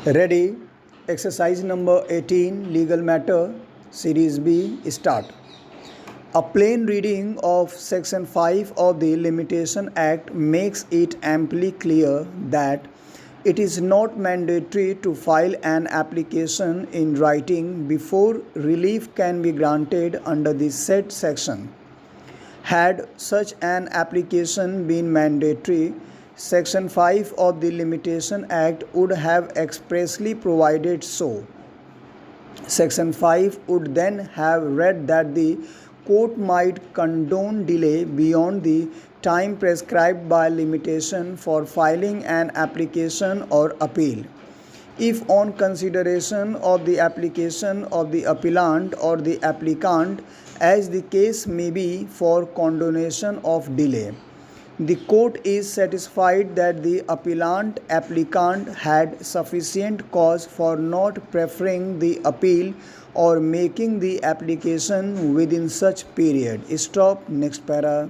Ready? Exercise number 18, Legal Matter, Series B, start. A plain reading of Section 5 of the Limitation Act makes it amply clear that it is not mandatory to file an application in writing before relief can be granted under the said section. Had such an application been mandatory, Section 5 of the Limitation Act would have expressly provided so. Section 5 would then have read that the court might condone delay beyond the time prescribed by limitation for filing an application or appeal. If on consideration of the application of the appellant or the applicant, as the case may be, for condonation of delay, the court is satisfied that the applicant had sufficient cause for not preferring the appeal or making the application within such period. Stop. Next para.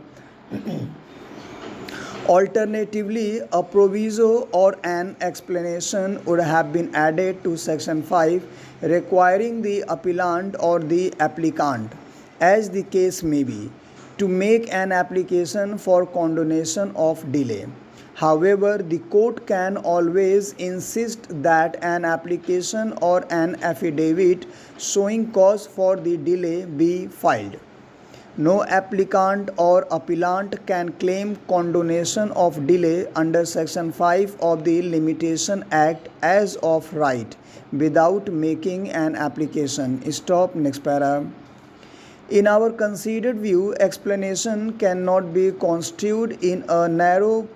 Alternatively, a proviso or an explanation would have been added to Section 5 requiring the appellant or the applicant, as the case may be, to make an application for condonation of delay. However, the court can always insist that an application or an affidavit showing cause for the delay be filed. No applicant or appellant can claim condonation of delay under Section 5 of the Limitation Act as of right without making an application. Stop. Next para. In our considered view, explanation cannot be construed in a narrow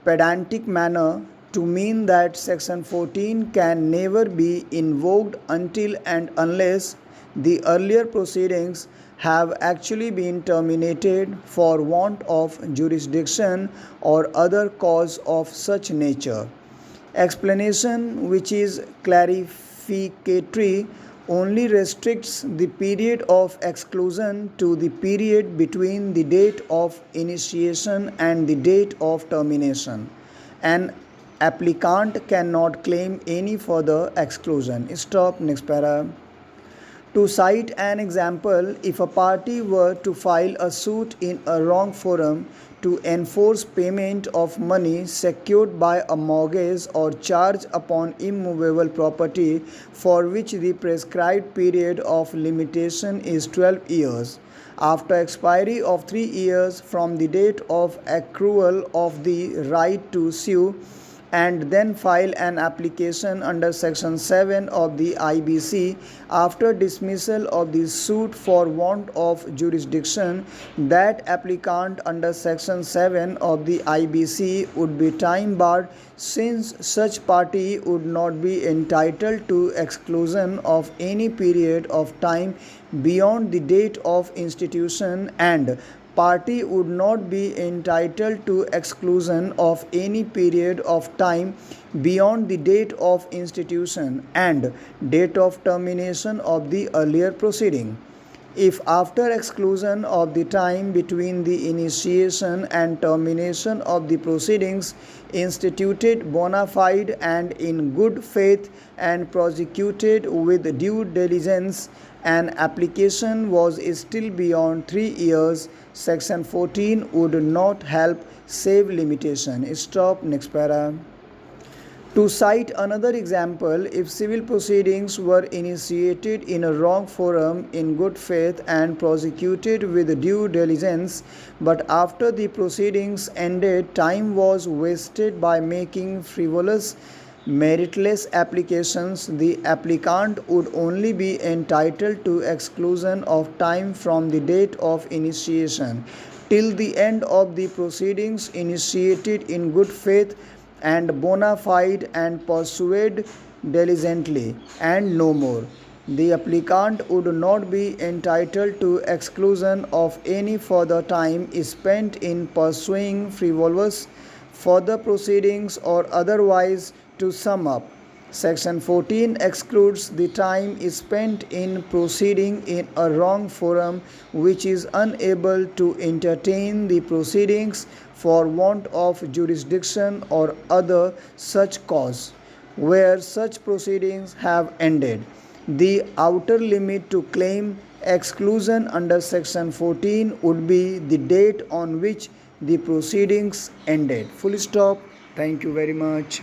pedantic manner to mean that Section 14 can never be invoked until and unless the earlier proceedings have actually been terminated for want of jurisdiction or other cause of such nature. Explanation, which is clarificatory, only restricts the period of exclusion to the period between the date of initiation and the date of termination. An applicant cannot claim any further exclusion. Stop. Next para. To cite an example, if a party were to file a suit in a wrong forum to enforce payment of money secured by a mortgage or charge upon immovable property for which the prescribed period of limitation is 12 years, after expiry of 3 years from the date of accrual of the right to sue, and then file an application under Section 7 of the IBC after dismissal of the suit for want of jurisdiction, that applicant under Section 7 of the IBC would be time barred, since such party would not be entitled to exclusion of any period of time beyond the date of institution, and party would not be entitled to exclusion of any period of time beyond the date of institution and date of termination of the earlier proceeding. If after exclusion of the time between the initiation and termination of the proceedings instituted bona fide and in good faith and prosecuted with due diligence, an application was still beyond 3 years, Section 14 would not help save limitation. Stop. Next para. To cite another example, if civil proceedings were initiated in a wrong forum in good faith and prosecuted with due diligence, but after the proceedings ended, time was wasted by making frivolous, meritless applications, the applicant would only be entitled to exclusion of time from the date of initiation till the end of the proceedings initiated in good faith and bona fide and pursued diligently, and no more. The applicant would not be entitled to exclusion of any further time spent in pursuing frivolous further proceedings or otherwise. To sum up, Section 14 excludes the time spent in proceeding in a wrong forum which is unable to entertain the proceedings for want of jurisdiction or other such cause. where such proceedings have ended. The outer limit to claim exclusion under section 14 would be the date on which the proceedings ended. Full stop. Thank you very much.